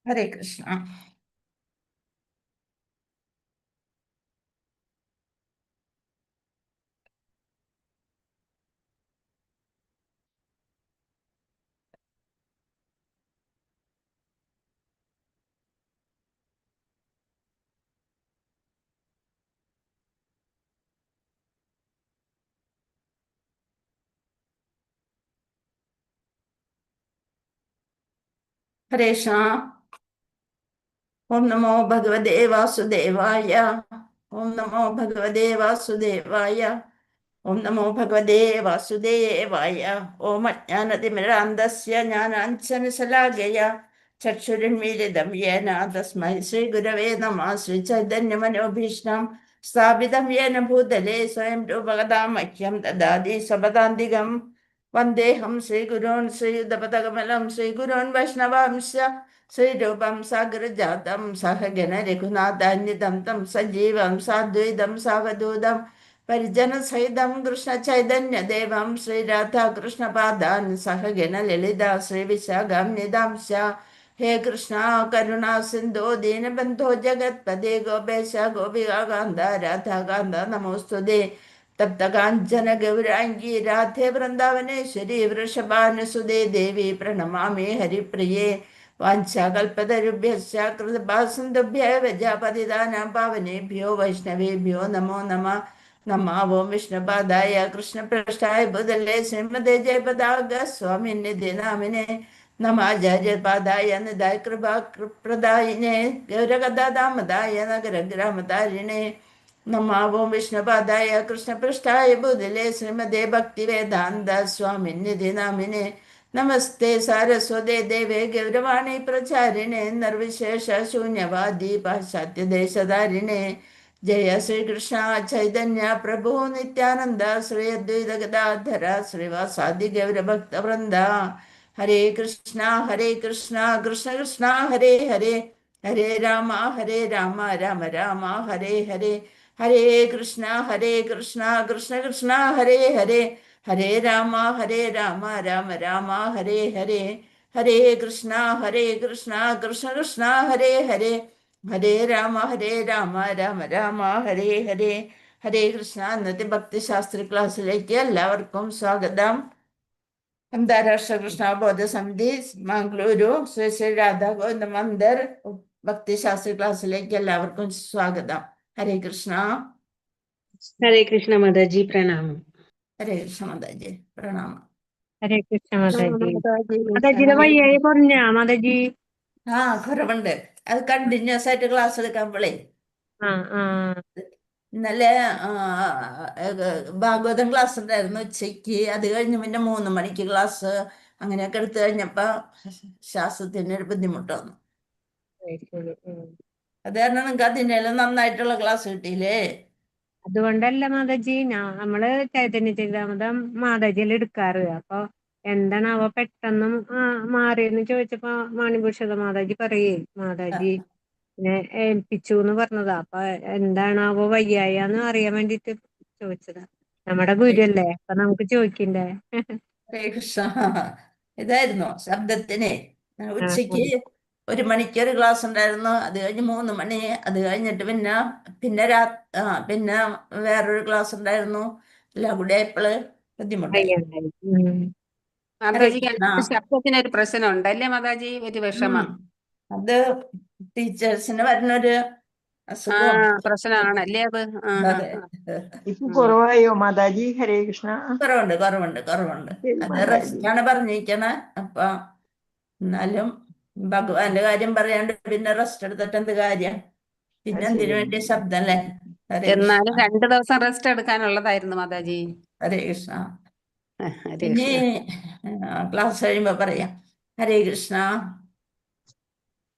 ഹരേ കൃഷ്ണ. ഹരേ കൃഷ്ണ. ഓം നമോ ഭഗവതേ വാസുദേവായ. ഓം നമോ ഭഗവതേ വാസുദേവായ. ഓം നമോ ഭഗവതേ വാസുദേവായ. ഓം അജ്ഞാനതിമിരാന്തസ്യ ജ്ഞാനാഞ്ജനശലാകയ ചക്ഷുരുന്മീലിതം യേന തസ്മൈ ശ്രീഗുരവേ നമഃ. ശ്രീചൈതന്യമനോഭീഷ്ടം സ്ഥാപിതം യേന ഭൂതലേ സ്വയം രൂപകഥാ മഹ്യം ദദാതി സ്വപദാന്തികം. വന്ദേഹം ശ്രീഗുരോൻ ശ്രീയുതപദകമലം ശ്രീഗുരോൻ വൈഷ്ണവാംശ ശ്രീരൂപം സാഗരജാതം സഹഗണ രഘുനാഥാന്വിതം തം സജീവം സാദ്വൈതം സാവധൂതം പരിജനസഹിതം കൃഷ്ണ ചൈതന്യദേവം ശ്രീരാധാകൃഷ്ണപാദാൻ സഹഗണ ലളിത ശ്രീവിശാഖാന്വിതാംശ. ഹേ കൃഷ്ണ കരുണാ സിന്ധോ ദീനബന്ധോ ജഗത്പദേ ഗോപേശ ഗോപികാന്ത രാധാകാന്ത നമോസ്തുതേ. തപ്തകാഞ്ചന ഗൗരാംഗി രാധേ വൃന്ദാവനേശ്വരി വൃഷഭാനുസുതേ ദേവി പ്രണമാമി ഹരിപ്രിയേ. വാഞ്ചാകൽപതരുഭ്യശ്ച കൃതഭാസിന്ധുഭ്യഃ പ്രജാപതിതാനാം പാവനേഭ്യോ വൈഷ്ണവേഭ്യോ നമോ നമഃ. നമാവോം വിഷ്ണുപാദായ കൃഷ്ണപ്രഷ്ടായ ഭൂതലേ ശ്രീമതേ ജയപതാക സ്വാമിനിധി നാമിനെ നമാചാര്യപാദായ നിധായ കൃപാപ്രദായിനെ ഗൗരഗദാമതായ നഗരഗ്രാമതാരിണേ. നമാവോം വിഷ്ണുപാദായ കൃഷ്ണപൃഷ്ഠായ ഭൂതലേ ശ്രീമതേ ഭക്തിവേദാന്ത സ്വാമിനിധി നാമിനെ നമസ്തേ സാരസ്വതേ ദേവേ ഗൗരവാണി പ്രചാരിണേ നിർവിശേഷ ശൂന്യവാദി പാശ്ചാത്യദേശധാരിണേ. ജയ ശ്രീകൃഷ്ണ ചൈതന്യ പ്രഭു നിത്യാനന്ദ ശ്രീ അദ്വൈത ഗദാധര ശ്രീവാസാദി ഗൗരഭക്തവൃന്ദ. ഹരേ കൃഷ്ണ കൃഷ്ണ കൃഷ്ണ ഹരേ ഹരേ. ഹരേ രാമ രാമ രാമ ഹരേ ഹരേ. ഹരേ കൃഷ്ണ കൃഷ്ണ കൃഷ്ണ ഹരേ ഹരേ. ഹരേ രാമ രാമ രാമ ഹരേ ഹരേ. ഹരേ കൃഷ്ണ കൃഷ്ണ കൃഷ്ണ ഹരേ ഹരേ. ഹരേ രാമ രാമ ഹരേ ഹരേ. ഹരേ കൃഷ്ണ. ഇന്നത്തെ ഭക്തിശാസ്ത്ര ക്ലാസ്സിലേക്ക് എല്ലാവർക്കും സ്വാഗതം. അന്താരാഷ്ട്ര കൃഷ്ണബോധ സമിതി മംഗളൂരു ശ്രീ ശ്രീ രാധാ ഗോവിന്ദ മന്ദിർ ഭക്തിശാസ്ത്ര ക്ലാസ്സിലേക്ക് എല്ലാവർക്കും സ്വാഗതം. ഹരേ കൃഷ്ണ. ഹരേ കൃഷ്ണ മാതാജി പ്രണാമം. ഹരേ കൃഷ്ണ മാതാജി പ്രണാമം. ഹരേ കൃഷ്ണ മാതാജി. മാതാജിയുടെ വയ്യായി കുറഞ്ഞ മാതാജി? കുറവുണ്ട്. അത് കണ്ടിന്യൂസ് ആയിട്ട് ക്ലാസ് എടുക്കുമ്പോഴേ ഇന്നലെ ഭാഗവതം ക്ലാസ് ഉണ്ടായിരുന്നു ഉച്ചയ്ക്ക്. അത് കഴിഞ്ഞ് പിന്നെ 3 മണിക്ക് ക്ലാസ്. അങ്ങനെയൊക്കെ എടുത്തു കഴിഞ്ഞപ്പോ ശ്വാസത്തിന് ഒരു ബുദ്ധിമുട്ട് വന്നു. അത് കാരണം നിങ്ങൾക്ക് അതിനെല്ലാം നന്നായിട്ടുള്ള ക്ലാസ് കിട്ടിയില്ലേ? അതുകൊണ്ടല്ല മാതാജി, നമ്മള് ചൈതന്യ ചരിതാമൃതം മാതാജിയിൽ എടുക്കാറ്. അപ്പൊ എന്താണാവോ പെട്ടെന്നും മാറിയെന്ന് ചോദിച്ചപ്പോ മാണിഭൂഷണ മാതാജി പറയേ മാതാജി ഏൽപ്പിച്ചു എന്ന് പറഞ്ഞതാ. അപ്പൊ എന്താണാവോ വയ്യായെന്ന് അറിയാൻ വേണ്ടിട്ട് ചോദിച്ചതാ. നമ്മുടെ ഗുരു അല്ലേ, അപ്പൊ നമുക്ക് ചോദിക്കണ്ടേ. ഹരേ കൃഷ്ണ. ഇതായിരുന്നു ശബ്ദത്തിന്. ഉച്ചയ്ക്ക് 1 മണിക്കൊരു ക്ലാസ് ഉണ്ടായിരുന്നു. അത് കഴിഞ്ഞ് 3 മണി. അത് കഴിഞ്ഞിട്ട് പിന്നെ പിന്നെ വേറൊരു ക്ലാസ് ഉണ്ടായിരുന്നു. എല്ലാം കൂടെ ആയപ്പോള് ബുദ്ധിമുട്ടായി. ശബ്ദത്തിനൊരു പ്രശ്നം ഉണ്ടല്ലേ മാതാജി? ഒരു വിഷമം അത് ടീച്ചേഴ്സിന് വരുന്നൊരു പ്രശ്നമാണല്ലേ അത്? കുറവായോ മാതാജി? ഹരേ കൃഷ്ണ. കുറവുണ്ട്. അത് റെസ്റ്റാണ് പറഞ്ഞിരിക്കണേ. അപ്പൊ എന്നാലും ഭഗവാന്റെ കാര്യം പറയാണ്ട് പിന്നെ റെസ്റ്റ് എടുത്തിട്ട് എന്ത് കാര്യം? പിന്നെ എന്തിനു വേണ്ടി ശബ്ദം അല്ലേ? എന്നാലും 2 ദിവസം റെസ്റ്റ് എടുക്കാനുള്ളതായിരുന്നു മാതാജി. ഹരേ കൃഷ്ണ. ഇനി ക്ലാസ് കഴിയുമ്പോ പറയാം. ഹരേ കൃഷ്ണ.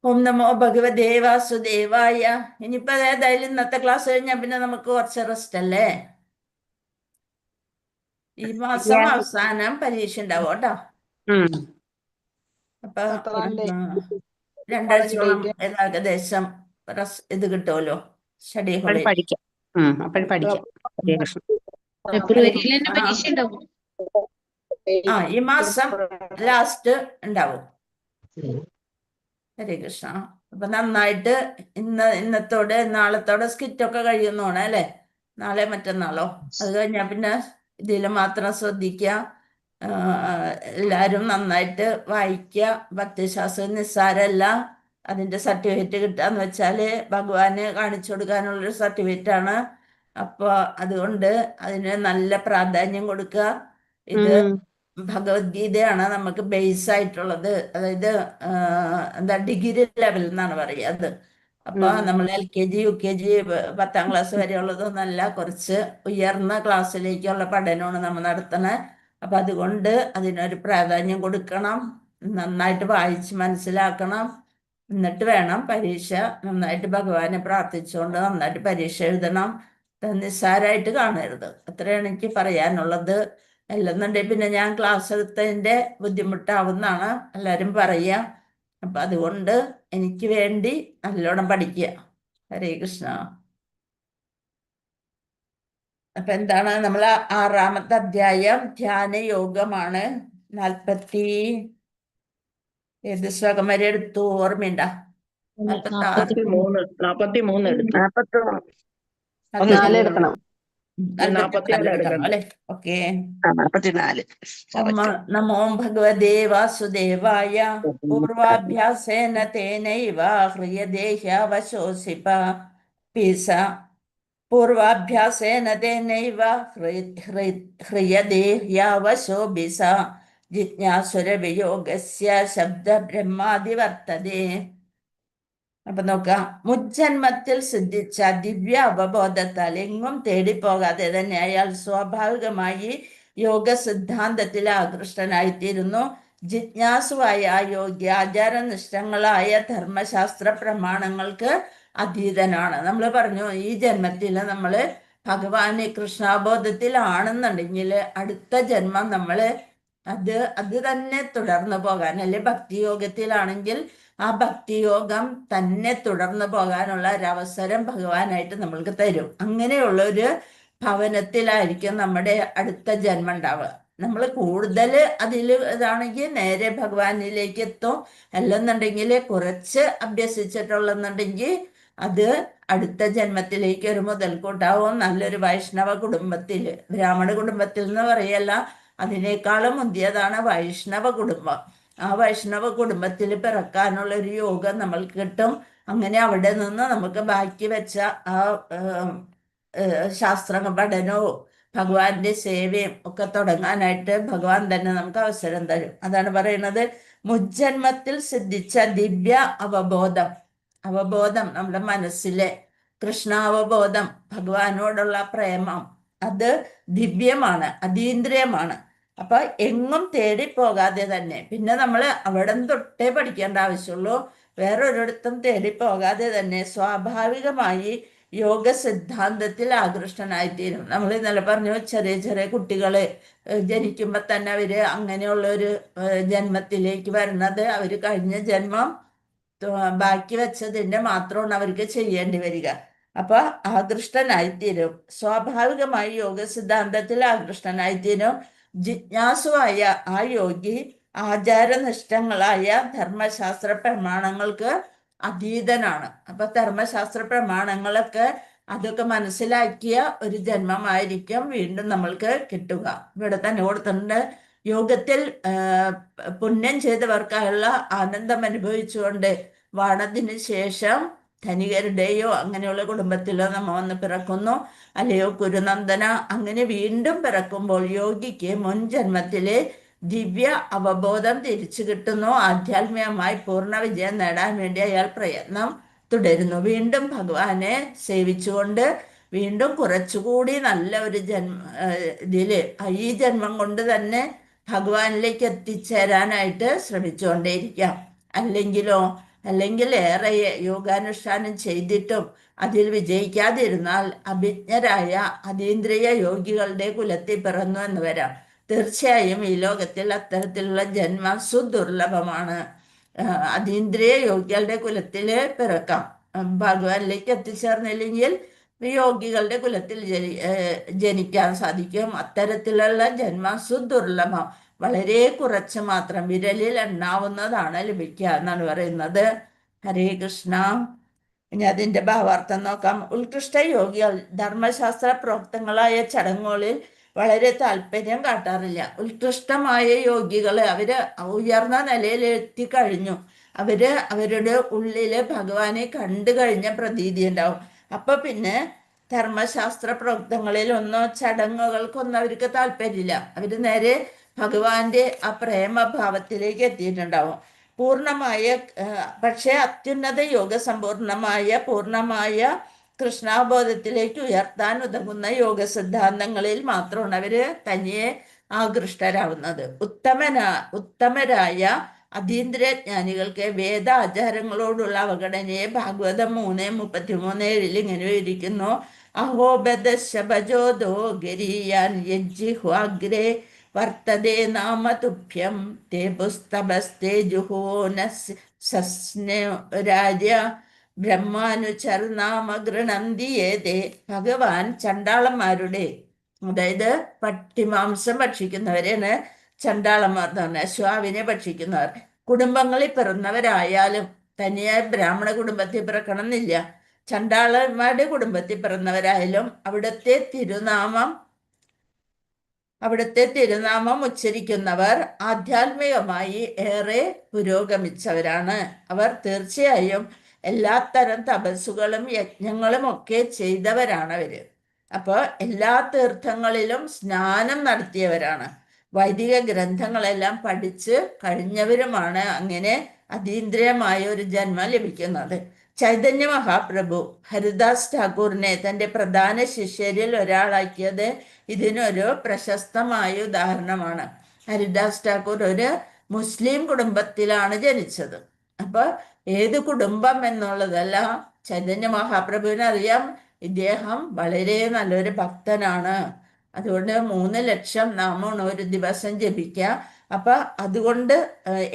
ഓം നമോ ഭഗവതേ വാസുദേവായ. ഇനിയിപ്പോ ഏതായാലും ഇന്നത്തെ ക്ലാസ് കഴിഞ്ഞാൽ പിന്നെ നമുക്ക് കുറച്ച് റെസ്റ്റ് അല്ലേ? ഈ മാസം അവസാനം പരീക്ഷ ഉണ്ടാവും കേട്ടോ. അപ്പൊ 2 ആഴ്ചയോളം ഏകദേശം ഇത് കിട്ടുമല്ലോ, സ്റ്റഡി ഹോളിൽ. ഈ മാസം ലാസ്റ്റ് ഉണ്ടാവും. ഹരേ കൃഷ്ണ. അപ്പൊ നന്നായിട്ട് ഇന്നത്തോടെ നാളത്തോടെ സ്കിറ്റൊക്കെ കഴിയുന്നോണേ അല്ലേ? നാളെ മറ്റന്നാളോ അത് കഴിഞ്ഞാൽ പിന്നെ ഇതിൽ മാത്രം ശ്രദ്ധിക്കുക. എല്ലാവരും നന്നായിട്ട് വായിക്കുക. ഭക്തിശാസ്ത്രം നിസ്സാരമല്ല. അതിന്റെ സർട്ടിഫിക്കറ്റ് കിട്ടാന്ന് വെച്ചാല് ഭഗവാന് കാണിച്ചു കൊടുക്കാനുള്ളൊരു സർട്ടിഫിക്കറ്റ് ആണ്. അപ്പൊ അതുകൊണ്ട് അതിന് നല്ല പ്രാധാന്യം കൊടുക്കുക. ഇത് ഭഗവത്ഗീതയാണ് നമുക്ക് ബേസ് ആയിട്ടുള്ളത്. അതായത് എന്താ ഡിഗ്രി ലെവൽ എന്നാണ് പറയുക അത്. അപ്പൊ നമ്മൾ LKG UKG 10ാം ക്ലാസ് വരെയുള്ളതൊന്നല്ല, കുറച്ച് ഉയർന്ന ക്ലാസ്സിലേക്കുള്ള പഠനമാണ് നമ്മൾ നടത്തണേ. അപ്പൊ അതുകൊണ്ട് അതിനൊരു പ്രാധാന്യം കൊടുക്കണം. നന്നായിട്ട് വായിച്ച് മനസ്സിലാക്കണം. എന്നിട്ട് വേണം പരീക്ഷ. നന്നായിട്ട് ഭഗവാനെ പ്രാർത്ഥിച്ചുകൊണ്ട് നന്നായിട്ട് പരീക്ഷ എഴുതണം. നിസ്സാരമായിട്ട് കാണരുത്. അത്രയാണ് എനിക്ക് പറയാനുള്ളത്. അല്ലെന്നുണ്ടെങ്കിൽ പിന്നെ ഞാൻ ക്ലാസ് എടുത്തതിന്റെ ബുദ്ധിമുട്ടാവുന്നാണ് എല്ലാവരും പറയുക. അപ്പൊ അതുകൊണ്ട് എനിക്ക് വേണ്ടി നല്ലോണം പഠിക്കുക. ഹരേ കൃഷ്ണ. അപ്പൊ എന്താണ് നമ്മൾ 6ാമത്തെ അധ്യായം ധ്യാന യോഗമാണ്. 40 ഏത് ശ്ലോകം വരെ എടുത്തു ഓർമ്മയുണ്ട? 46 43 എടുത്തു. 43 അത് 4 എടുക്കണം. 44 എടുക്കണം അല്ലെ? ഓക്കെ. 44 നമോ ഭഗവതേ വാസുദേവായ. പൂർവാഭ്യാസേന തേനൈവ ഹ്രിയദേഹ്യാവശോസിപ പീസ. പൂർവാഭ്യാസേന തേനൈവ ഹ്രിയദേഹ്യാവശോഭിസ ജിജ്ഞാസുരവിയോഗസ്യ ശബ്ദ ബ്രഹ്മാതിവർത്തതേ. അപ്പൊ നോക്കാം. മുജ്ജന്മത്തിൽ സിദ്ധിച്ച ദിവ്യ അവബോധത്താൽ എങ്ങും തേടിപ്പോകാതെ തന്നെ അയാൾ സ്വാഭാവികമായി യോഗ സിദ്ധാന്തത്തിൽ ആകൃഷ്ടനായിത്തീരുന്നു. ജിജ്ഞാസുവായ ആ യോഗി ആചാരനിഷ്ഠങ്ങളായ ധർമ്മശാസ്ത്ര പ്രമാണങ്ങൾക്ക് അതീതനാണ്. നമ്മൾ പറഞ്ഞു ഈ ജന്മത്തിൽ നമ്മൾ ഭഗവാന് കൃഷ്ണാബോധത്തിലാണെന്നുണ്ടെങ്കിൽ അടുത്ത ജന്മം നമ്മൾ അത് തന്നെ തുടർന്ന് പോകാൻ, അല്ലെ ഭക്തിയോഗത്തിലാണെങ്കിൽ ആ ഭക്തിയോഗം തന്നെ തുടർന്ന് പോകാനുള്ള ഒരവസരം ഭഗവാനായിട്ട് നമ്മൾക്ക് തരും. അങ്ങനെയുള്ള ഒരു ഭവനത്തിലായിരിക്കും നമ്മുടെ അടുത്ത ജന്മം ഉണ്ടാവുക. നമ്മൾ കൂടുതൽ അതിൽ ഇതാണെങ്കിൽ നേരെ ഭഗവാനിലേക്ക് എത്തും. അല്ലെന്നുണ്ടെങ്കിൽ കുറച്ച് അഭ്യസിച്ചിട്ടുള്ളെന്നുണ്ടെങ്കിൽ അത് അടുത്ത ജന്മത്തിലേക്ക് ഒരു മുതൽക്കൂട്ടാവും. നല്ലൊരു വൈഷ്ണവ കുടുംബത്തിൽ, ബ്രാഹ്മണ കുടുംബത്തിൽ എന്ന് പറയല്ല, അതിനേക്കാളും മുന്തിയതാണ് വൈഷ്ണവ കുടുംബം. ആ വൈഷ്ണവ കുടുംബത്തിൽ പിറക്കാനുള്ള ഒരു യോഗം നമ്മൾക്ക് കിട്ടും. അങ്ങനെ അവിടെ നിന്ന് നമുക്ക് ബാക്കി വെച്ച ആ ശാസ്ത്ര പഠനവും ഭഗവാന്റെ സേവയും ഒക്കെ തുടങ്ങാനായിട്ട് ഭഗവാൻ തന്നെ നമുക്ക് അവസരം തരും. അതാണ് പറയുന്നത് മുജ്ജന്മത്തിൽ സിദ്ധിച്ച ദിവ്യ അവബോധം നമ്മുടെ മനസ്സിലെ കൃഷ്ണാവബോധം, ഭഗവാനോടുള്ള പ്രേമം, അത് ദിവ്യമാണ്, അതീന്ദ്രിയമാണ്. അപ്പൊ എങ്ങും തേടിപ്പോകാതെ തന്നെ, പിന്നെ നമ്മൾ അവിടെ തൊട്ടേ പഠിക്കേണ്ട ആവശ്യമുള്ളൂ. വേറൊരിടത്തും തേടിപ്പോകാതെ തന്നെ സ്വാഭാവികമായി യോഗ സിദ്ധാന്തത്തിൽ ആകൃഷ്ടനായിത്തീരും. നമ്മൾ ഇന്നലെ പറഞ്ഞു, ചെറിയ ചെറിയ കുട്ടികള് ജനിക്കുമ്പോൾ തന്നെ അവര് അങ്ങനെയുള്ള ഒരു ജന്മത്തിലേക്ക് വരുന്നത് അവര് കഴിഞ്ഞ ജന്മം ബാക്കി വെച്ചതിന്റെ മാത്രമാണ് അവർക്ക് ചെയ്യേണ്ടി വരിക. അപ്പൊ ആകൃഷ്ടനായിത്തീരും. സ്വാഭാവികമായി യോഗ സിദ്ധാന്തത്തിൽ ആകൃഷ്ടനായിത്തീരും. ജിജ്ഞാസുവായ ആ യോഗി ആചാരനിഷ്ഠങ്ങളായ ധർമ്മശാസ്ത്ര പ്രമാണങ്ങൾക്ക് അതീതനാണ്. അപ്പൊ ധർമ്മശാസ്ത്ര പ്രമാണങ്ങളൊക്കെ അതൊക്കെ മനസ്സിലാക്കിയ ഒരു ജന്മമായിരിക്കും വീണ്ടും നമ്മൾക്ക് കിട്ടുക. ഇവിടെ തന്നെ കൊടുത്തിട്ടുണ്ട്, യോഗത്തിൽ പുണ്യം ചെയ്തവർക്കായുള്ള ആനന്ദം അനുഭവിച്ചുകൊണ്ട് വാണത്തിന് ശേഷം ധനികരുടെയോ അങ്ങനെയുള്ള കുടുംബത്തിലോ നമ്മ വന്ന് പിറക്കുന്നു. അല്ലയോ കുരുനന്ദന, അങ്ങനെ വീണ്ടും പിറക്കുമ്പോൾ യോഗിക്ക് മുൻ ജന്മത്തിലെ ദിവ്യ അവബോധം തിരിച്ചു കിട്ടുന്നു. ആധ്യാത്മികമായി പൂർണ്ണ വിജയം നേടാൻ വേണ്ടി അയാൾ പ്രയത്നം തുടരുന്നു. വീണ്ടും ഭഗവാനെ സേവിച്ചുകൊണ്ട് വീണ്ടും കുറച്ചുകൂടി നല്ല ഒരു ഇതില് ഈ ജന്മം കൊണ്ട് തന്നെ ഭഗവാനിലേക്ക് എത്തിച്ചേരാനായിട്ട് ശ്രമിച്ചുകൊണ്ടേയിരിക്കാം. അല്ലെങ്കിൽ ഏറെ യോഗാനുഷ്ഠാനം ചെയ്തിട്ടും അതിൽ വിജയിക്കാതിരുന്നാൽ അഭിജ്ഞരായ അതീന്ദ്രിയ യോഗികളുടെ കുലത്തിൽ പിറന്നു എന്ന് വരാം. തീർച്ചയായും ഈ ലോകത്തിൽ അത്തരത്തിലുള്ള ജന്മം സുദുർലഭമാണ്. അതീന്ദ്രിയ യോഗികളുടെ കുലത്തില് പിറക്കാം. ഭഗവാനിലേക്ക് എത്തിച്ചേർന്നില്ലെങ്കിൽ യോഗികളുടെ കുലത്തിൽ ജനിക്കാൻ സാധിക്കും. അത്തരത്തിലുള്ള ജന്മം സുദുർലഭം, വളരെ കുറച്ച് മാത്രം, വിരലിൽ എണ്ണാവുന്നതാണ് ലഭിക്കുക എന്നാണ് പറയുന്നത്. ഹരേ കൃഷ്ണ. ഇനി അതിന്റെ ഭാവാർത്ഥം നോക്കാം. ഉത്കൃഷ്ട യോഗികൾ ധർമ്മശാസ്ത്ര പ്രോക്തങ്ങളായ ചടങ്ങുകളിൽ വളരെ താല്പര്യം കാട്ടാറില്ല. ഉത്കൃഷ്ടമായ യോഗികള് അവര് ഉയർന്ന നിലയിൽ എത്തിക്കഴിഞ്ഞു. അവര് അവരുടെ ഉള്ളില് ഭഗവാനെ കണ്ടു കഴിഞ്ഞ പ്രതീതി ഉണ്ടാവും. അപ്പൊ പിന്നെ ധർമ്മശാസ്ത്ര പ്രോക്തങ്ങളിലൊന്നോ ചടങ്ങുകൾക്കൊന്നും അവർക്ക് താല്പര്യമില്ല. അവര് നേരെ ഭഗവാന്റെ ആ പ്രേമഭാവത്തിലേക്ക് എത്തിയിട്ടുണ്ടാവും. പൂർണ്ണമായ പക്ഷേ അത്യുന്നത യോഗസമ്പൂർണമായ പൂർണ്ണമായ കൃഷ്ണാബോധത്തിലേക്ക് ഉയർത്താൻ ഉതകുന്ന യോഗ സിദ്ധാന്തങ്ങളിൽ മാത്രമാണ് അവര് തനിയെ ആകൃഷ്ടരാകുന്നത്. ഉത്തമരായ അതീന്ദ്രജ്ഞാനികൾക്ക് വേദ ആചാരങ്ങളോടുള്ള അവഗണനയെ ഭാഗവതം 3:33 ഇങ്ങനെ ഇരിക്കുന്നു. അഹോബദശഭജോദോ ഗരീയാൻ യജ്ജിഹ്വാഗ്രേ വർത്തതേ നാമതുഭ്യം തേ പുസ്തഭസ്തേ ജുഹോന സസ്നരാജ ബ്രഹ്മാനുചർനാമ ഗൃണന്തി ഏതേ. ഭഗവാൻ ചണ്ടാളന്മാരുടെ, അതായത് പട്ടിമാംസം ഭക്ഷിക്കുന്നവരെയാണ് ചണ്ടാളന്മാർ എന്ന് പറഞ്ഞാൽ, അശ്വാവിനെ ഭക്ഷിക്കുന്നവർ. കുടുംബങ്ങളിൽ പിറന്നവരായാലും തനിയെ ബ്രാഹ്മണ കുടുംബത്തിൽ പിറക്കണമെന്നില്ല. ചണ്ടാളന്മാരുടെ കുടുംബത്തിൽ പിറന്നവരായാലും അവിടുത്തെ തിരുനാമം ഉച്ചരിക്കുന്നവർ ആധ്യാത്മികമായി ഏറെ പുരോഗമിച്ചവരാണ്. അവർ തീർച്ചയായും എല്ലാത്തരം തപസ്സുകളും യജ്ഞങ്ങളും ഒക്കെ ചെയ്തവരാണ് അവര്. അപ്പോൾ എല്ലാ തീർത്ഥങ്ങളിലും സ്നാനം നടത്തിയവരാണ്. വൈദിക ഗ്രന്ഥങ്ങളെല്ലാം പഠിച്ച് കഴിഞ്ഞവരുമാണ്. അങ്ങനെ അതീന്ദ്രിയമായ ഒരു ജന്മം ലഭിക്കുന്നത്. ചൈതന്യ മഹാപ്രഭു ഹരിദാസ് ഠാക്കൂറിനെ തൻ്റെ പ്രധാന ശിഷ്യരിൽ ഒരാളാക്കിയത് ഇതിനൊരു പ്രശസ്തമായ ഉദാഹരണമാണ്. ഹരിദാസ് ഠാക്കൂർ ഒരു മുസ്ലിം കുടുംബത്തിലാണ് ജനിച്ചത്. അപ്പൊ ഏത് കുടുംബം എന്നുള്ളതല്ല, ചൈതന്യ മഹാപ്രഭുവിന് അറിയാം ഇദ്ദേഹം വളരെ നല്ലൊരു ഭക്തനാണ്. അതുകൊണ്ട് 3 ലക്ഷം നാമമാണ് ഒരു ദിവസം ജപിക്കുക. അപ്പൊ അതുകൊണ്ട്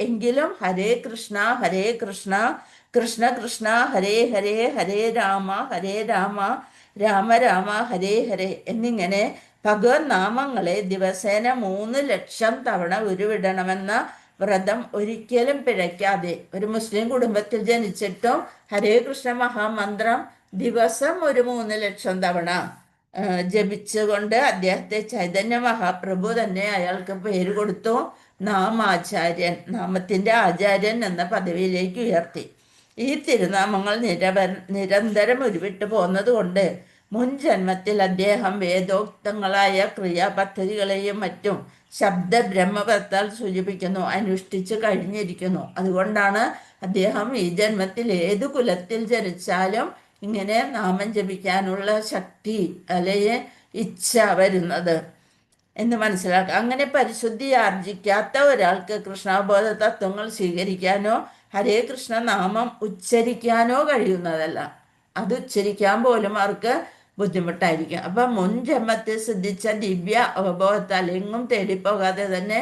എങ്കിലും ഹരേ കൃഷ്ണ ഹരേ കൃഷ്ണ കൃഷ്ണ കൃഷ്ണ ഹരേ ഹരേ ഹരേ രാമ രാമ രാമ ഹരേ ഹരേ എന്നിങ്ങനെ ഭഗവത് നാമങ്ങളെ ദിവസേന 3 ലക്ഷം തവണ ഉരുവിടണമെന്ന വ്രതം ഒരിക്കലും പിഴയ്ക്കാതെ ഒരു മുസ്ലിം കുടുംബത്തിൽ ജനിച്ചിട്ടും ഹരേ കൃഷ്ണ മഹാമന്ത്രം ദിവസം ഒരു 3 ലക്ഷം തവണ ജപിച്ചുകൊണ്ട് അദ്ദേഹത്തെ ചൈതന്യ മഹാപ്രഭു തന്നെ അയാൾക്ക് പേര് കൊടുത്തു. നാമാചാര്യൻ, നാമത്തിന്റെ ആചാര്യൻ എന്ന പദവിയിലേക്ക് ഉയർത്തി. ഈ തിരുനാമങ്ങൾ നിരന്തരം ഉരുവിട്ടു പോന്നത് കൊണ്ട് മുൻ ജന്മത്തിൽ അദ്ദേഹം വേദോക്തങ്ങളായ ക്രിയാപദ്ധതികളെയും മറ്റും ശബ്ദ ബ്രഹ്മപത്താൽ സൂചിപ്പിക്കുന്നു അനുഷ്ഠിച്ചു കഴിഞ്ഞിരിക്കുന്നു. അതുകൊണ്ടാണ് അദ്ദേഹം ഈ ജന്മത്തിൽ ഏതു കുലത്തിൽ ജനിച്ചാലും ഇങ്ങനെ നാമം ജപിക്കാനുള്ള ശക്തി അല്ലെങ്കിൽ ഇച്ഛ വരുന്നത് എന്ന് മനസ്സിലാക്കുക. അങ്ങനെ പരിശുദ്ധി ആർജിക്കാത്ത ഒരാൾക്ക് കൃഷ്ണാബോധ തത്വങ്ങൾ സ്വീകരിക്കാനോ ഹരേ കൃഷ്ണ നാമം ഉച്ചരിക്കാനോ കഴിയുന്നതല്ല. അത് ഉച്ചരിക്കാൻ പോലും അവർക്ക് ബുദ്ധിമുട്ടായിരിക്കും. അപ്പൊ മുൻ ജന്മത്തിൽ സിദ്ധിച്ച ദിവ്യ അവബോധത്താൽ എങ്ങും തേടിപ്പോകാതെ തന്നെ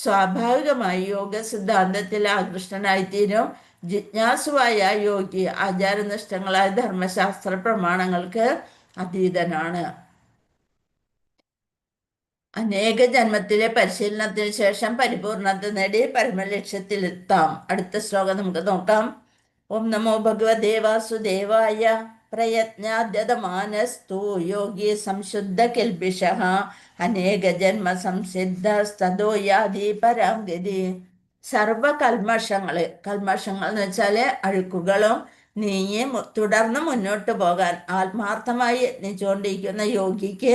സ്വാഭാവികമായി യോഗ സിദ്ധാന്തത്തിൽ ആകൃഷ്ടനായിത്തീരും. ജിജ്ഞാസുവായ യോഗി ആചാരനിഷ്ഠങ്ങളായ ധർമ്മശാസ്ത്ര പ്രമാണങ്ങൾക്ക് അതീതനാണ്. അനേക ജന്മത്തിലെ പരിശീലനത്തിന് ശേഷം പരിപൂർണത നേടി പരമലക്ഷ്യത്തിലെത്താം. അടുത്ത ശ്ലോകം നമുക്ക് നോക്കാം. ഓം നമോ ഭഗവതേ വാസുദേവായ പ്രയത്നാദ്യതമാനസ്തു യോഗി സംശുദ്ധ കിൽബിഷഃ അനേക ജന്മ സംസിദ്ധ സ്തതോ യാതി പരാം ഗതി. കൽമഷങ്ങൾ എന്ന് വെച്ചാല് അഴുക്കുകളും നീങ്ങി തുടർന്ന് മുന്നോട്ട് പോകാൻ ആത്മാർത്ഥമായി യത്നിച്ചുകൊണ്ടിരിക്കുന്ന യോഗിക്ക്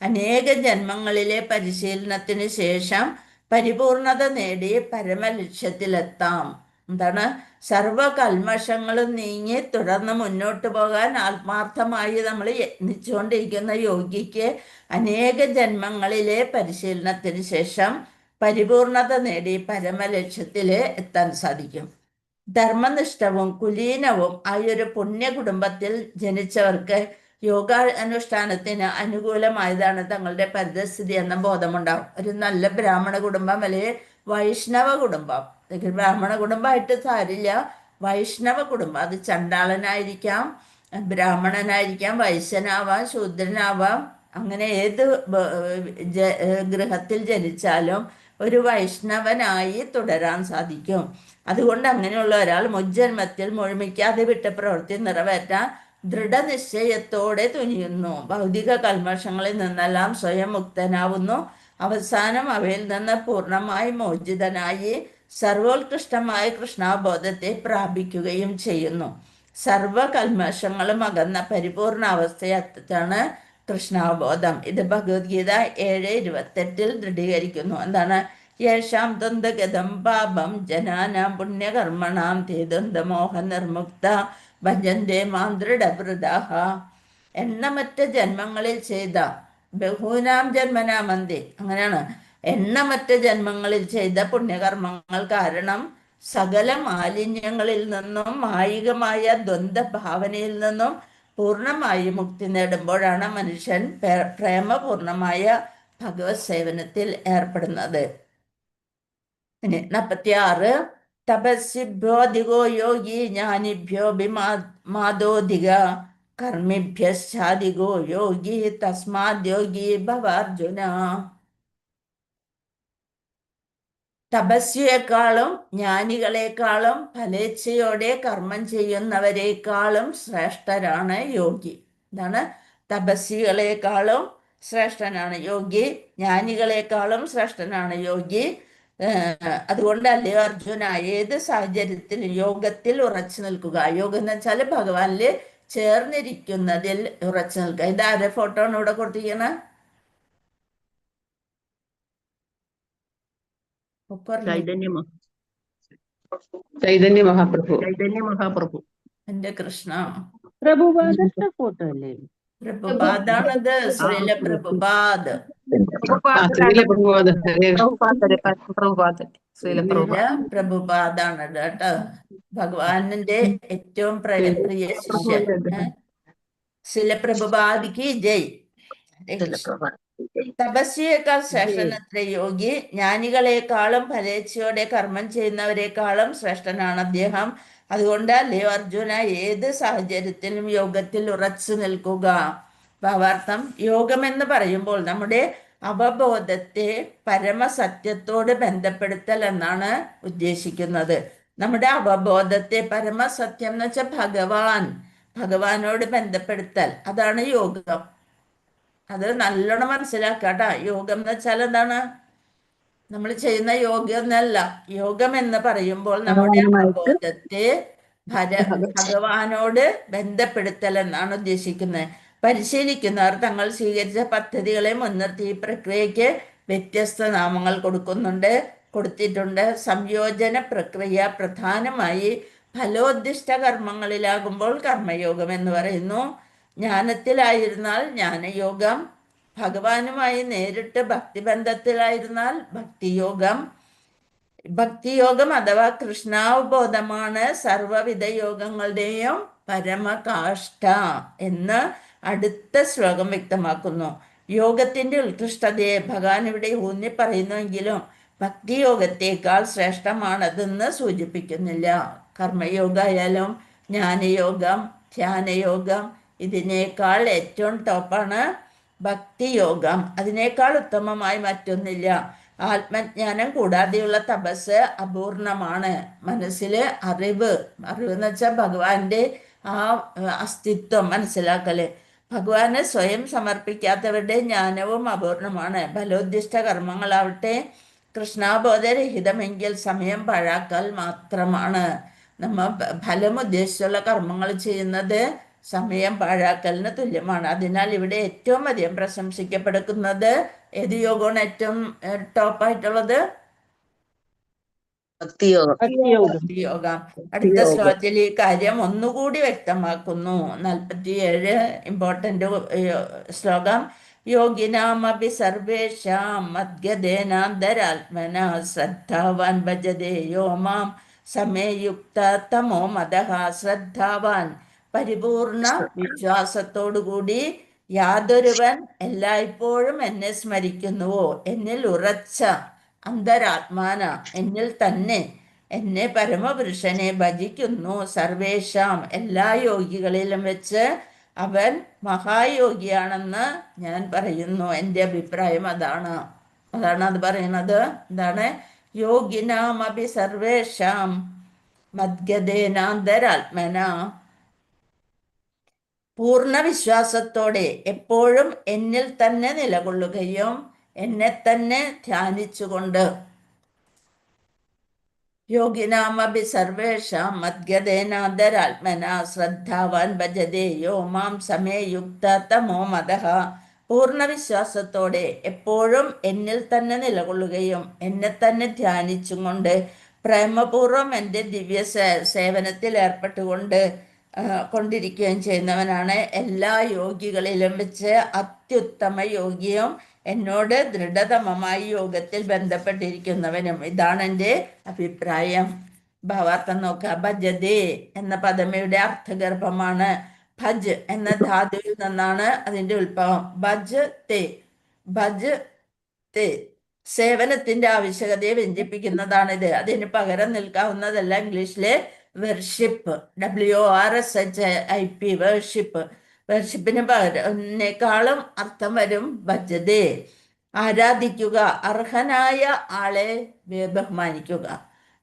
അനേക ജന്മങ്ങളിലെ പരിശീലനത്തിന് ശേഷം പരിപൂർണത നേടി പരമലക്ഷ്യത്തിലെത്താം. എന്താണ്? കൽമഷങ്ങളും നീങ്ങി തുടർന്ന് മുന്നോട്ട് പോകാൻ ആത്മാർത്ഥമായി നമ്മൾ യത്നിച്ചുകൊണ്ടിരിക്കുന്ന യോഗിക്ക് അനേക ജന്മങ്ങളിലെ പരിശീലനത്തിന് ശേഷം പരിപൂർണത നേടി പരമലക്ഷ്യത്തിൽ എത്താൻ സാധിക്കും. ധർമ്മനിഷ്ഠവും കുലീനവും ആയൊരു പുണ്യ കുടുംബത്തിൽ ജനിച്ചവർക്ക് യോഗ അനുഷ്ഠാനത്തിന് അനുകൂലമായതാണ് തങ്ങളുടെ പരിതസ്ഥിതി എന്ന ബോധമുണ്ടാവും. ഒരു നല്ല ബ്രാഹ്മണ കുടുംബം അല്ലെങ്കിൽ വൈഷ്ണവ കുടുംബം, ബ്രാഹ്മണ കുടുംബമായിട്ട് സാരില്ല, വൈഷ്ണവ കുടുംബം, അത് ചണ്ടാളനായിരിക്കാം, ബ്രാഹ്മണനായിരിക്കാം, വൈശ്യനാവാം, ശൂദ്രനാവാം, അങ്ങനെ ഏത് ഗൃഹത്തിൽ ജനിച്ചാലും ഒരു വൈഷ്ണവനായി തുടരാൻ സാധിക്കും. അതുകൊണ്ട് അങ്ങനെയുള്ള ഒരാൾ മുജ്ജന്മത്തിൽ മുഴുമിക്കാതെ വിട്ട പ്രവൃത്തി നിറവേറ്റാൻ ദൃഢനിശ്ചയത്തോടെ തുനിയുന്നു. ഭൗതിക കൽമഷങ്ങളിൽ നിന്നെല്ലാം സ്വയം മുക്തനാവുന്നു. അവസാനം അവയിൽ നിന്ന് പൂർണ്ണമായി മോചിതനായി സർവോത്കൃഷ്ടമായ കൃഷ്ണാബോധത്തെ പ്രാപിക്കുകയും ചെയ്യുന്നു. സർവകൽമഷങ്ങളും അകന്ന പരിപൂർണ അവസ്ഥയാണ് കൃഷ്ണാബോധം. ഇത് ഭഗവത്ഗീത 7:28 ദൃഢീകരിക്കുന്നു. എന്താണ്? യേഷാം ദ്വന്ദ്ഗതം പാപം ജനാനാം പുണ്യകർമ്മണാം തേ ദ്വന്ദ്മോഹ നിർമുക്ത ഭജന്തേ മാം ദൃഢവ്രതാഃ. എണ്ണമറ്റ ജന്മങ്ങളിൽ ചെയ്ത ബഹൂനാം ജന്മനാമന്തി, അങ്ങനെയാണ്, എണ്ണമറ്റ ജന്മങ്ങളിൽ ചെയ്ത പുണ്യകർമ്മങ്ങൾ കാരണം സകല മാലിന്യങ്ങളിൽ നിന്നും മായികമായ ദ്വന്ദ് ഭാവനയിൽ നിന്നും പൂർണ്ണമായി മുക്തി നേടുമ്പോഴാണ് മനുഷ്യൻ പ്രേമപൂർണമായ ഭഗവത് സേവനത്തിൽ ഏർപ്പെടുന്നത്. ഇനി 46. തപസ്സിഭ്യോ അധികോ യോഗി ജ്ഞാനിഭ്യോ മാദോധിക കർമ്മിഭ്യശ്ചാധികോ യോഗി തസ്മാദ്യോഗി ഭവാർജുന. തപസ്വിയെക്കാളും ജ്ഞാനികളെക്കാളും ഫലേച്ഛയോടെ കർമ്മം ചെയ്യുന്നവരെക്കാളും ശ്രേഷ്ഠരാണ് യോഗി. എന്താണ്? തപസ്വികളെക്കാളും ശ്രേഷ്ഠനാണ് യോഗി, ജ്ഞാനികളെക്കാളും ശ്രേഷ്ഠനാണ് യോഗി. അതുകൊണ്ടല്ലേ അർജുന, ഏത് സാഹചര്യത്തിലും യോഗത്തിൽ ഉറച്ചു നിൽക്കുക. യോഗം എന്ന് വെച്ചാൽ ഭഗവാനിൽ ചേർന്നിരിക്കുന്നതിൽ ഉറച്ചു നിൽക്കുക. ഇതാരെ ഫോട്ടോ ആണ് ഇവിടെ കൊടുത്തിരിക്കുന്നത്? ചൈതന്യ മഹാപ്രഭു. എന്റെ കൃഷ്ണ, പ്രഭുപാദത്തെ ഫോട്ടോ അല്ലേ? പ്രഭുപാദാണത്. ശ്രീല പ്രഭുപാദ്. പ്രഭുപാദാണ് കേട്ടോ, ഭഗവാനിന്റെ ഏറ്റവും പ്രിയ ശിഷ്യൻ. ശ്രീല പ്രഭുപാദിക്ക് ജയ്. തപസ്വിയേക്കാൾ ശ്രേഷ്ഠനത്ര യോഗി, ജ്ഞാനികളെക്കാളും ഫലേച്ഛയോടെ കർമ്മം ചെയ്യുന്നവരെക്കാളും ശ്രേഷ്ഠനാണ് അദ്ദേഹം. അതുകൊണ്ട് അല്ലയോ അർജുന, ഏത് സാഹചര്യത്തിലും യോഗത്തിൽ ഉറച്ചു നിൽക്കുക. ഭാവാർത്ഥം: യോഗമെന്ന് പറയുമ്പോൾ നമ്മുടെ അവബോധത്തെ പരമസത്യത്തോട് ബന്ധപ്പെടുത്തൽ എന്നാണ് ഉദ്ദേശിക്കുന്നത്. നമ്മുടെ അവബോധത്തെ പരമസത്യം എന്ന് വെച്ചാൽ ഭഗവാനോട് ബന്ധപ്പെടുത്തൽ, അതാണ് യോഗം. അത് നല്ലോണം മനസ്സിലാക്കാട്ടാ. യോഗം എന്ന് വെച്ചാൽ എന്താണ്? നമ്മൾ ചെയ്യുന്ന യോഗം എന്നല്ല. യോഗം എന്ന് പറയുമ്പോൾ നമ്മുടെ അവബോധത്തെ ഭഗവാനോട് ബന്ധപ്പെടുത്തൽ എന്നാണ് ഉദ്ദേശിക്കുന്നത്. പരിശീലിക്കുന്നവർ തങ്ങൾ സ്വീകരിച്ച പദ്ധതികളെ മുൻനിർത്തി ഈ പ്രക്രിയയ്ക്ക് വ്യത്യസ്ത നാമങ്ങൾ കൊടുത്തിട്ടുണ്ട്. സംയോജന പ്രക്രിയ പ്രധാനമായി ഫലോദ്ദിഷ്ട കർമ്മങ്ങളിലാകുമ്പോൾ കർമ്മയോഗം എന്ന് പറയുന്നു. ജ്ഞാനത്തിലായിരുന്നാൽ ജ്ഞാനയോഗം, ഭഗവാനുമായി നേരിട്ട് ഭക്തിബന്ധത്തിലായിരുന്നാൽ ഭക്തിയോഗം അഥവാ കൃഷ്ണാവബോധമാണ് സർവവിധ യോഗങ്ങളുടെയും പരമകാഷ്ഠ എന്ന് അടുത്ത ശ്ലോകം വ്യക്തമാക്കുന്നു. യോഗത്തിന്റെ ഉത്കൃഷ്ടതയെ ഭഗവാൻ ഇവിടെ ഊന്നി പറയുന്നുവെങ്കിലും ഭക്തിയോഗത്തേക്കാൾ ശ്രേഷ്ഠമാണതെന്ന് സൂചിപ്പിക്കുന്നില്ല. കർമ്മയോഗമായാലും ജ്ഞാനയോഗം, ധ്യാനയോഗം, ഇതിനേക്കാൾ ഏറ്റവും ടോപ്പാണ് ഭക്തിയോഗം. അതിനേക്കാൾ ഉത്തമമായി മറ്റൊന്നില്ല. ആത്മജ്ഞാനം കൂടാതെയുള്ള തപസ് അപൂർണമാണ്. മനസ്സിൽ അറിവ് എന്ന് വെച്ചാൽ ഭഗവാന്റെ ആ അസ്തിത്വം മനസ്സിലാക്കല്. ഭഗവാന് സ്വയം സമർപ്പിക്കാത്തവരുടെ ജ്ഞാനവും അപൂർണമാണ്. ഫലോദ്ദിഷ്ട കർമ്മങ്ങളാവട്ടെ കൃഷ്ണാബോധരഹിതമെങ്കിൽ സമയം പാഴാക്കൽ മാത്രമാണ്. നമ്മൾ ഫലം ഉദ്ദേശിച്ചുള്ള കർമ്മങ്ങൾ ചെയ്യുന്നത് സമയം പാഴാക്കലിന് തുല്യമാണ്. അതിനാൽ ഇവിടെ ഏറ്റവും അധികം പ്രശംസിക്കപ്പെടുന്നത് ഏത് യോഗമാണ്? ഏറ്റവും ടോപ്പായിട്ടുള്ളത് ഭക്തിയോഗം. അടുത്ത ശ്ലോകത്തിൽ ഈ കാര്യം ഒന്നുകൂടി വ്യക്തമാക്കുന്നു. 47 ഇമ്പോർട്ടന്റ് ശ്ലോകം. യോഗിനാമപി സർവേഷാം മദ്ഗതേനാന്തരാത്മന ശ്രദ്ധാവാൻ ഭജതേ യോ മാം സമേയുക്ത തമോ മദഃ. ശ്രദ്ധാവാൻ പരിപൂർണ വിശ്വാസത്തോടുകൂടി യാതൊരുവൻ എല്ലായ്പ്പോഴും എന്നെ സ്മരിക്കുന്നുവോ, എന്നിൽ ഉറച്ച അന്തരാത്മാന, എന്നിൽ തന്നെ എന്നെ പരമപുരുഷനെ ഭജിക്കുന്നു. സർവേഷാം, എല്ലാ യോഗികളിലും വെച്ച് അവൻ മഹായോഗിയാണെന്ന് ഞാൻ പറയുന്നു. എൻ്റെ അഭിപ്രായം അതാണ്. അതാണ് അത് പറയുന്നത്. എന്താണ്? യോഗിനാമപി സർവേഷാം മദ്ഗതേനാന്തരാത്മന. പൂർണ്ണ വിശ്വാസത്തോടെ എപ്പോഴും എന്നിൽ തന്നെ നിലകൊള്ളുകയും എന്നെ തന്നെ ധ്യാനിച്ചുകൊണ്ട് യോഗിനാമപി സർവേഷാം മദ്ഗതേനാന്തരാത്മന ശ്രദ്ധാവാൻ ഭജതേ യോ മാം സമേ യുക്ത തമോ മദഃ. പൂർണ്ണ വിശ്വാസത്തോടെ എപ്പോഴും എന്നിൽ തന്നെ നിലകൊള്ളുകയും എന്നെ തന്നെ ധ്യാനിച്ചും കൊണ്ട് പ്രേമപൂർവം എൻ്റെ ദിവ്യ സേവനത്തിൽ ഏർപ്പെട്ടുകൊണ്ട് കൊണ്ടിരിക്കുകയും ചെയ്യുന്നവനാണ് എല്ലാ യോഗികളിലും വെച്ച് അത്യുത്തമ യോഗിയും എന്നോട് ദൃഢതമമായി യോഗത്തിൽ ബന്ധപ്പെട്ടിരിക്കുന്നവനും. ഇതാണ് എൻ്റെ അഭിപ്രായം. ഭാവാർത്ഥം നോക്കുക. ഭജതേ എന്ന പദമയുടെ അർത്ഥഗർഭമാണ്. ഭജ് എന്ന ധാതുവിൽ നിന്നാണ് അതിൻ്റെ ഉത്ഭവം. ഭജ് തേ, ഭജ് തേ, സേവനത്തിന്റെ ആവശ്യകതയെ വ്യഞ്ജിപ്പിക്കുന്നതാണിത്. അതിന് പകരം നിൽക്കാവുന്നതല്ല ഇംഗ്ലീഷിലെ വെർഷിപ്പ്, WORSHIP, വേർഷിപ്പ്. വേർഷിപ്പിന് പകരനേക്കാളും അർത്ഥം വരും ഭജതേ, ആരാധിക്കുക, അർഹനായ ആളെ ബഹുമാനിക്കുക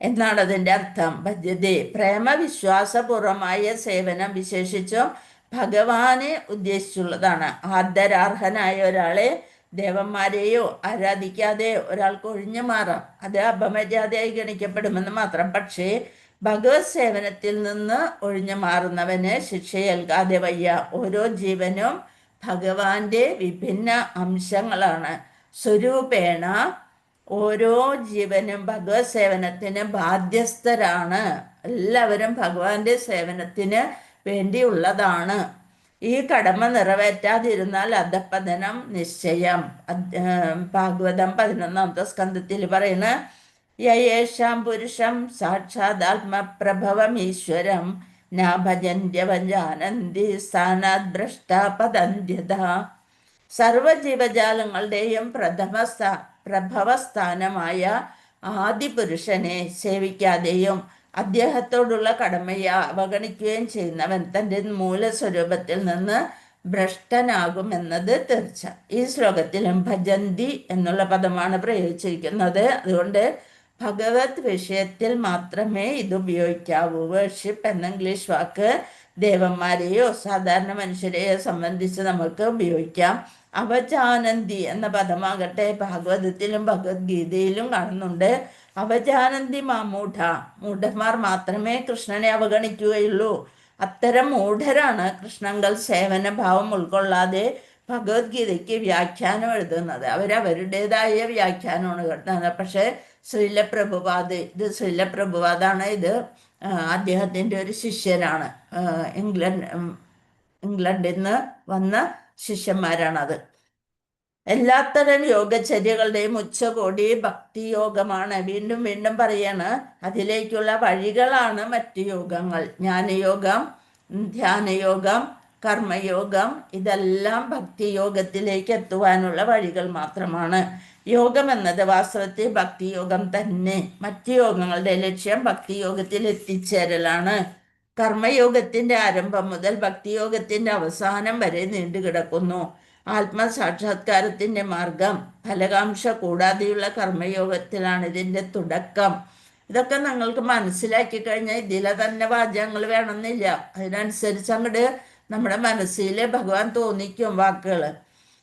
എന്നാണ് അതിൻ്റെ അർത്ഥം. ഭജതേ പ്രേമവിശ്വാസപൂർവമായ സേവനം വിശേഷിച്ചും ഭഗവാനെ ഉദ്ദേശിച്ചുള്ളതാണ്. ആദരാർഹനായ ഒരാളെ, ദേവന്മാരെയോ ആരാധിക്കാതെ ഒരാൾക്ക് ഒഴിഞ്ഞു മാറാം, അത് അപമര്യാദയായി ഗണിക്കപ്പെടുമെന്ന് മാത്രം. പക്ഷേ ഭഗവത് സേവനത്തിൽ നിന്ന് ഒഴിഞ്ഞു മാറുന്നവന് ശിക്ഷയേൽക്കാതെ വയ്യ. ഓരോ ജീവനും ഭഗവാന്റെ വിഭിന്ന അംശങ്ങളാണ്. സ്വരൂപേണ ഓരോ ജീവനും ഭഗവത് സേവനത്തിന് ബാധ്യസ്ഥരാണ്. എല്ലാവരും ഭഗവാന്റെ സേവനത്തിന് വേണ്ടിയുള്ളതാണ്. ഈ കടമ നിറവേറ്റാതിരുന്നാൽ അധപ്പതനം നിശ്ചയം. ഭാഗവതം 11ാമത്തെ സ്കന്ധത്തിൽ പറയുന്ന യേഷാം പുരുഷം സാക്ഷാദാത്മപ്രഭവം ഈശ്വരം ന ഭജന്ത്യവജാനന്തി സ്ഥാനാത് ഭ്രഷ്ടാപദന്ത്യത. സർവജീവജാലങ്ങളുടെയും പ്രഭവസ്ഥാനമായ ആദിപുരുഷനെ സേവിക്കാതെയും അദ്ദേഹത്തോടുള്ള കടമയെ അവഗണിക്കുകയും ചെയ്യുന്നവൻ തൻ്റെ മൂലസ്വരൂപത്തിൽ നിന്ന് ഭ്രഷ്ടനാകുമെന്നത് തീർച്ച. ഈ ശ്ലോകത്തിലും ഭജന്തി എന്നുള്ള പദമാണ് പ്രയോഗിച്ചിരിക്കുന്നത്. അതുകൊണ്ട് ഭഗവത് വിഷയത്തിൽ മാത്രമേ ഇത് ഉപയോഗിക്കാവൂ. വേർഷിപ്പ് എന്ന ഇംഗ്ലീഷ് വാക്ക് ദേവന്മാരെയോ സാധാരണ മനുഷ്യരെയോ സംബന്ധിച്ച് നമുക്ക് ഉപയോഗിക്കാം. അവജാനന്തി എന്ന പദമാകട്ടെ ഭാഗവതത്തിലും ഭഗവത്ഗീതയിലും കാണുന്നുണ്ട്. അവജാനന്തി മാമൂഢ, മൂഢന്മാർ മാത്രമേ കൃഷ്ണനെ അവഗണിക്കുകയുള്ളൂ. അത്തരം മൂഢരാണ് കൃഷ്ണങ്കൽ സേവന ഭാവം ഉൾക്കൊള്ളാതെ ഭഗവത്ഗീതയ്ക്ക് വ്യാഖ്യാനം എഴുതുന്നത്. അവരവരുടേതായ വ്യാഖ്യാനമാണ് എഴുതുന്നത്. പക്ഷെ ശ്രീല പ്രഭുപാദ്, ഇത് ശ്രീല പ്രഭുപാദാണ്, ഇത് അദ്ദേഹത്തിൻ്റെ ഒരു ശിഷ്യനാണ്. ഇംഗ്ലണ്ടിൽ നിന്ന് വന്ന ശിഷ്യന്മാരാണത്. എല്ലാത്തരം യോഗചര്യകളുടെയും ഉച്ചകോടി ഭക്തിയോഗമാണ്. വീണ്ടും വീണ്ടും പറയാണ്, അതിലേക്കുള്ള വഴികളാണ് മറ്റു യോഗങ്ങൾ. ജ്ഞാനയോഗം, ധ്യാനയോഗം, കർമ്മയോഗം, ഇതെല്ലാം ഭക്തിയോഗത്തിലേക്ക് എത്തുവാനുള്ള വഴികൾ മാത്രമാണ്. യോഗം എന്നത് വാസ്തവത്തിൽ ഭക്തിയോഗം തന്നെ. മറ്റു യോഗങ്ങളുടെ ലക്ഷ്യം ഭക്തിയോഗത്തിൽ എത്തിച്ചേരലാണ്. കർമ്മയോഗത്തിന്റെ ആരംഭം മുതൽ ഭക്തിയോഗത്തിന്റെ അവസാനം വരെ നീണ്ടുകിടക്കുന്നു. ആത്മസാക്ഷാത്കാരത്തിന്റെ മാർഗം ഫലകാംക്ഷ കൂടാതെയുള്ള കർമ്മയോഗത്തിലാണ് ഇതിന്റെ തുടക്കം. ഇതൊക്കെ നിങ്ങൾക്ക് മനസ്സിലാക്കി കഴിഞ്ഞാൽ ഇതിലെ തന്നെ വാചകങ്ങൾ വേണമെന്നില്ല. അതിനനുസരിച്ച് അങ്ങോട്ട് നമ്മുടെ മനസ്സിൽ ഭഗവാൻ തോന്നിക്കും വാക്കുകൾ.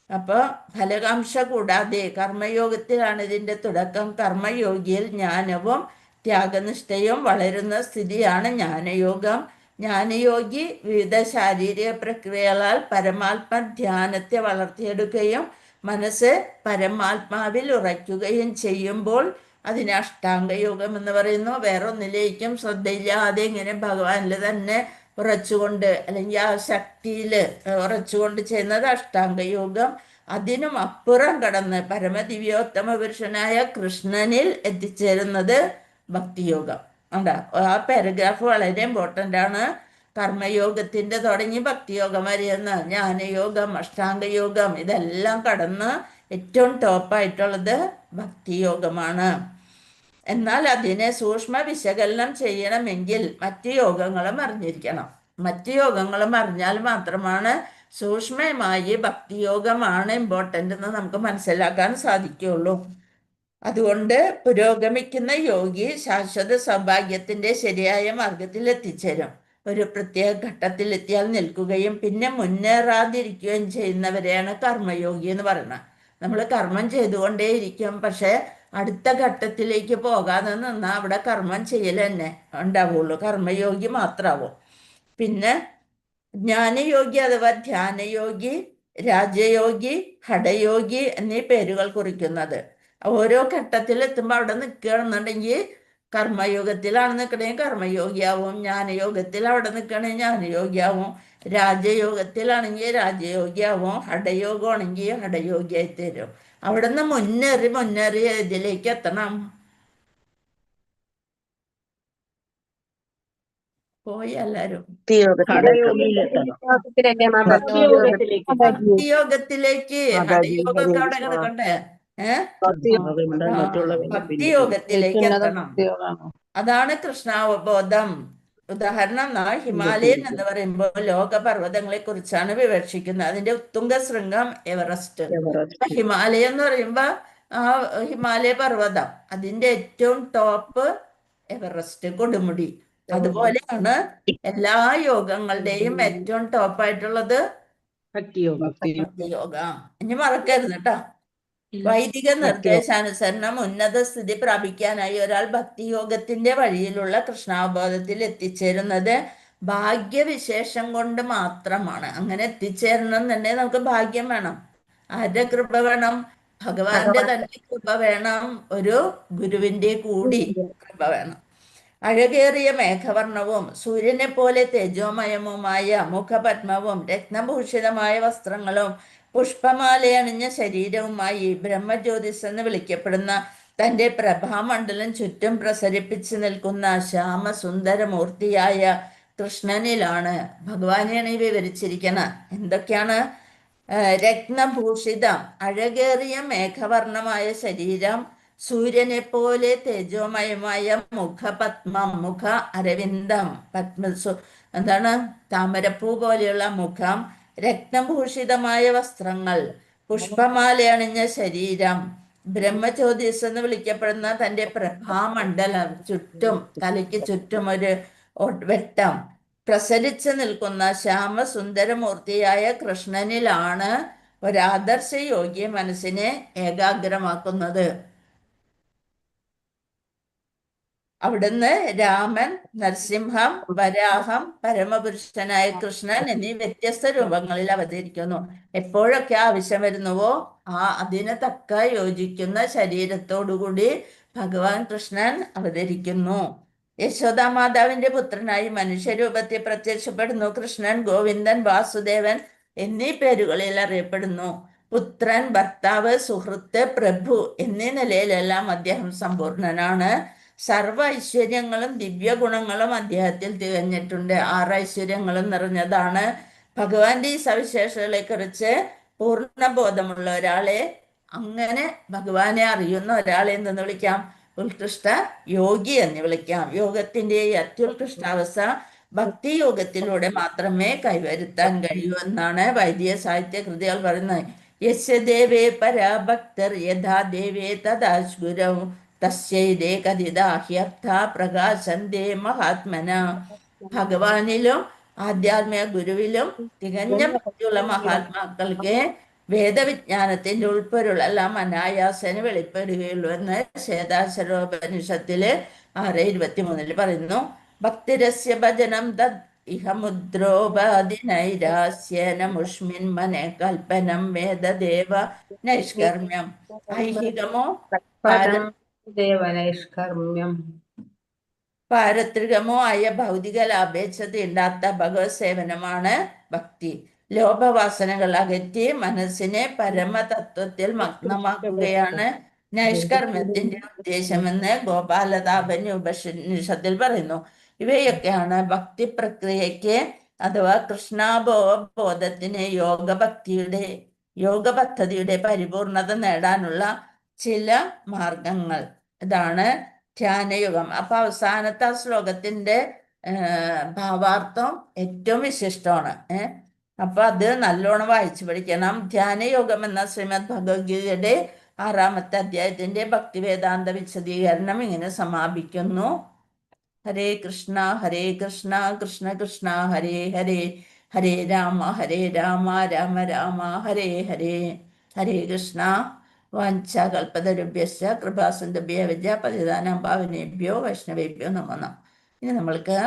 അപ്പോൾ ഫലകാംക്ഷ കൂടാതെ കർമ്മയോഗത്തിലാണ് ഇതിൻ്റെ തുടക്കം. കർമ്മയോഗിയിൽ ജ്ഞാനവും ത്യാഗനിഷ്ഠയും വളരുന്ന സ്ഥിതിയാണ് ജ്ഞാനയോഗം. ജ്ഞാനയോഗി വിവിധ ശാരീരിക പ്രക്രിയകളാൽ പരമാത്മ ധ്യാനത്തെ വളർത്തിയെടുക്കുകയും മനസ്സ് പരമാത്മാവിൽ ഉറയ്ക്കുകയും ചെയ്യുമ്പോൾ അതിന് അഷ്ടാംഗയോഗം എന്ന് പറയുന്നു. വേറൊന്നിലേക്കും ശ്രദ്ധയില്ലാതെ ഇങ്ങനെ ഭഗവാനിൽ തന്നെ ഉറച്ചുകൊണ്ട് അല്ലെങ്കിൽ ആ ശക്തിയിൽ ഉറച്ചുകൊണ്ട് ചെയ്യുന്നത് അഷ്ടാംഗയോഗം. അതിനും അപ്പുറം കടന്ന് പരമദിവ്യോത്തമ പുരുഷനായ കൃഷ്ണനിൽ എത്തിച്ചേരുന്നത് ഭക്തിയോഗം. ഉണ്ടാ ആ പാരഗ്രാഫ് വളരെ ഇമ്പോർട്ടൻ്റ് ആണ്. കർമ്മയോഗത്തിൻ്റെ തുടങ്ങി ഭക്തിയോഗം വരെയെന്ന് ജ്ഞാനയോഗം, അഷ്ടാംഗയോഗം ഇതെല്ലാം കടന്ന് ഏറ്റവും ടോപ്പായിട്ടുള്ളത് ഭക്തിയോഗമാണ്. എന്നാൽ അതിനെ സൂക്ഷ്മ വിശകലനം ചെയ്യണമെങ്കിൽ മറ്റ് യോഗങ്ങളും അറിഞ്ഞിരിക്കണം. മറ്റ് യോഗങ്ങളും അറിഞ്ഞാൽ മാത്രമാണ് സൂക്ഷ്മമായി ഭക്തിയോഗമാണ് ഇമ്പോർട്ടൻ്റ് എന്ന് നമുക്ക് മനസ്സിലാക്കാൻ സാധിക്കുള്ളൂ. അതുകൊണ്ട് പുരോഗമിക്കുന്ന യോഗി ശാശ്വത സൗഭാഗ്യത്തിന്റെ ശരിയായ മാർഗത്തിൽ എത്തിച്ചേരും. ഒരു പ്രത്യേക ഘട്ടത്തിൽ എത്തിയാൽ നിൽക്കുകയും പിന്നെ മുന്നേറാതിരിക്കുകയും ചെയ്യുന്നവരെയാണ് കർമ്മയോഗി എന്ന് പറയുന്നത്. നമ്മൾ കർമ്മം ചെയ്തുകൊണ്ടേയിരിക്കും, പക്ഷെ അടുത്ത ഘട്ടത്തിലേക്ക് പോകാതെ നിന്നാൽ അവിടെ കർമ്മം ചെയ്യൽ തന്നെ ഉണ്ടാവുള്ളൂ, കർമ്മയോഗി മാത്രമാവും. പിന്നെ ജ്ഞാനയോഗി അഥവാ ധ്യാനയോഗി, രാജയോഗി, ഹഠയോഗി എന്നീ പേരുകൾ കുറിക്കുന്നത്. ഓരോ ഘട്ടത്തിൽ എത്തുമ്പോൾ അവിടെ നിൽക്കുകയാണെന്നുണ്ടെങ്കിൽ കർമ്മയോഗത്തിലാണ് നിൽക്കണമെങ്കിൽ കർമ്മയോഗിയാവും, ജ്ഞാനയോഗത്തിൽ അവിടെ നിൽക്കണമെങ്കിൽ ജ്ഞാനയോഗിയാവും, രാജയോഗത്തിലാണെങ്കിൽ രാജയോഗിയാവും, ഹഠയോഗമാണെങ്കിൽ ഹഠയോഗിയായി തീരും. അവിടെ നിന്ന് മുന്നേറി ഇതിലേക്ക് എത്തണം. പോയി എല്ലാരും ഹഠയോഗിയിലെത്തണം. യോഗത്തിലല്ലേ മാതാജി? ഭക്തിയോഗത്തിലേക്ക് ഭക്തിയോഗത്തിലേക്ക്. ഹഠയോഗമൊക്കെ അവിടെ കിടക്കണ്ടേ? ഭക്തിയോഗത്തിലേക്ക് എത്തണം. അതാണ് കൃഷ്ണാവബോധം. ഉദാഹരണം ഹിമാലയൻ എന്ന് പറയുമ്പോൾ ലോകപർവ്വതങ്ങളെ കുറിച്ചാണ് വിവക്ഷിക്കുന്നത്. അതിന്റെ ഉത്തുംഗ ശൃംഗം എവറസ്റ്റ്. ഹിമാലയം എന്ന് പറയുമ്പോ ആ ഹിമാലയ പർവ്വതം, അതിന്റെ ഏറ്റവും ടോപ്പ് എവറസ്റ്റ്, കൊടുമുടി. അതുപോലെയാണ് എല്ലാ യോഗങ്ങളുടെയും ഏറ്റവും ടോപ്പായിട്ടുള്ളത് ഭക്തിയോഗം. ഇനി മറക്കരുത് കേട്ടോ. വൈദിക നിർദ്ദേശാനുസരണം ഉന്നത സ്ഥിതി പ്രാപിക്കാനായി ഒരാൾ ഭക്തിയോഗത്തിന്റെ വഴിയിലുള്ള കൃഷ്ണാവബോധത്തിൽ എത്തിച്ചേരുന്നത് ഭാഗ്യവിശേഷം കൊണ്ട് മാത്രമാണ്. അങ്ങനെ എത്തിച്ചേരണം തന്നെ നമുക്ക് ഭാഗ്യം വേണം. ആരുടെ കൃപ വേണം? ഭഗവാന്റെ തന്നെ കൃപ വേണം, ഒരു ഗുരുവിന്റെ കൂടി കൃപ വേണം. അഴകേറിയ മേഘവർണ്ണവും സൂര്യനെ പോലെ തേജോമയവുമായ മുഖപത്മവും രത്നഭൂഷിതമായ വസ്ത്രങ്ങളും പുഷ്പമാലയണിഞ്ഞ ശരീരവുമായി ബ്രഹ്മജ്യോതിസ് എന്ന് വിളിക്കപ്പെടുന്ന തൻ്റെ പ്രഭാമണ്ഡലം ചുറ്റും പ്രസരിപ്പിച്ചു നിൽക്കുന്ന ശ്യാമസുന്ദരമൂർത്തിയായ കൃഷ്ണനിലാണ് ഭഗവാനെയാണ് ഈ വിവരിച്ചിരിക്കുന്നത്. എന്തൊക്കെയാണ്? രത്നഭൂഷിതം, അഴകേറിയ മേഘവർണ്ണമായ ശരീരം, സൂര്യനെ പോലെ തേജോമയമായ മുഖപത്മം, മുഖ അരവിന്ദം, എന്താണ്, താമരപ്പൂ പോലെയുള്ള മുഖം, രത്നഭൂഷിതമായ വസ്ത്രങ്ങൾ, പുഷ്പമാലയണിഞ്ഞ ശരീരം, ബ്രഹ്മജ്യോതിസ് എന്ന് വിളിക്കപ്പെടുന്ന തൻ്റെ പ്രഭാമണ്ഡലം, ചുറ്റും തലയ്ക്ക് ചുറ്റും ഒരു വെട്ടം പ്രസരിച്ചു നിൽക്കുന്ന ശ്യാമസുന്ദരമൂർത്തിയായ കൃഷ്ണനിലാണ് ഒരാദർശ യോഗി മനസ്സിനെ ഏകാഗ്രമാക്കുന്നത്. അവിടുന്ന് രാമൻ, നരസിംഹം, വരാഹം, പരമപുരുഷനായ കൃഷ്ണൻ എന്നീ വ്യത്യസ്ത രൂപങ്ങളിൽ അവതരിക്കുന്നു. എപ്പോഴൊക്കെ ആവശ്യം വരുന്നുവോ അതിന് തക്ക യോജിക്കുന്ന ശരീരത്തോടുകൂടി ഭഗവാൻ കൃഷ്ണൻ അവതരിക്കുന്നു. യശോദാമാതാവിന്റെ പുത്രനായി മനുഷ്യരൂപത്തിൽ പ്രത്യക്ഷപ്പെടുന്നു. കൃഷ്ണൻ ഗോവിന്ദൻ, വാസുദേവൻ എന്നീ പേരുകളിൽ അറിയപ്പെടുന്നു. പുത്രൻ, ഭർത്താവ്, സുഹൃത്ത്, പ്രഭു എന്നീ നിലയിലെല്ലാം അദ്ദേഹം സമ്പൂർണനാണ്. സർവ ഐശ്വര്യങ്ങളും ദിവ്യഗുണങ്ങളും അദ്ദേഹത്തിൽ തികഞ്ഞിട്ടുണ്ട്. 6 ഐശ്വര്യങ്ങളും നിറഞ്ഞതാണ്. ഭഗവാന്റെ ഈ സവിശേഷതകളെ കുറിച്ച് പൂർണ്ണബോധമുള്ള ഒരാളെ, അങ്ങനെ ഭഗവാനെ അറിയുന്ന ഒരാളെ എന്തെന്ന് വിളിക്കാം? ഉത്കൃഷ്ട യോഗി എന്ന് വിളിക്കാം. യോഗത്തിന്റെ ഈ അത്യുത്കൃഷ്ടാവസ്ഥ ഭക്തിയോഗത്തിലൂടെ മാത്രമേ കൈവരുത്താൻ കഴിയൂ എന്നാണ് വൈദിക സാഹിത്യ കൃതികൾ പറയുന്നത്. യസ്യ ദേവേ പരാഭക്തർ യഥാ ദേവേ തദാശ്ഗുരൗ തസ്യൈതേ കഥിതാഹ്യർത്ഥ പ്രകാശന്തേ മഹാത്മന. ഭഗവാനിലും ആധ്യാത്മിക ഗുരുവിലും തികഞ്ഞ ഭക്തിയുള്ള മഹാത്മാക്കൾക്ക് വേദവിജ്ഞാനത്തിന്റെ ഉൾപ്പൊരുളെല്ലാം അനായാസന വെളിപ്പെടുകയുള്ളൂ എന്ന് ശ്വേതാശ്വരോപനിഷത്തില് 6:23 പറയുന്നു. ഭക്തിരസ്യ ഭജനം തദ് ഇഹ മുദ്രോപാധിനൈരാസ്യേന മുഷ്മിൻ മനേ കൽപ്പനം വേദദേവ നൈഷ്കർമ്മ്യം. ഐഹികമോ പാരത്രികമോ ആയ ഭൗതിക ലാഭേച്ഛ തീണ്ടാത്ത ഭഗവത് സേവനമാണ് ഭക്തി. ലോഭവാസനകൾ അകറ്റി മനസ്സിനെ പരമതത്വത്തിൽ മഗ്നമാക്കുകയാണ് നൈഷ്കർമ്മ്യത്തിന്റെ ഉദ്ദേശമെന്ന് ഗോപാലതാപന്യ ഉപനിഷത്തിൽ പറയുന്നു. ഇവയൊക്കെയാണ് ഭക്തി പ്രക്രിയയ്ക്ക് അഥവാ കൃഷ്ണാബോധത്തിന് യോഗപദ്ധതിയുടെ പരിപൂർണത നേടാനുള്ള ചില മാർഗങ്ങൾ. ഇതാണ് ധ്യാനയുഗം. അപ്പൊ അവസാനത്തെ ആ ശ്ലോകത്തിന്റെ ഭാവാർത്ഥം ഏറ്റവും വിശിഷ്ടമാണ്. അപ്പൊ അത് നല്ലോണം വായിച്ചു പഠിക്കണം. ധ്യാനയോഗം എന്ന ശ്രീമദ് ഭഗവത്ഗീതയുടെ 6-ാമത്തെ അധ്യായത്തിന്റെ ഭക്തിവേദാന്ത വിശദീകരണം ഇങ്ങനെ സമാപിക്കുന്നു. ഹരേ കൃഷ്ണ കൃഷ്ണ കൃഷ്ണ ഹരേ ഹരേ, ഹരേ രാമ രാമ രാമ ഹരേ ഹരേ. ഹരേ കൃഷ്ണ. വാഞ്ചാകൽപതരുഭ്യശ്ച കൃപാസിന്ധുഭ്യോ പതിതാനാം പാവനേഭ്യോ വൈഷ്ണവേഭ്യോ നമോ നമഃ. ഇനി നമ്മൾക്ക്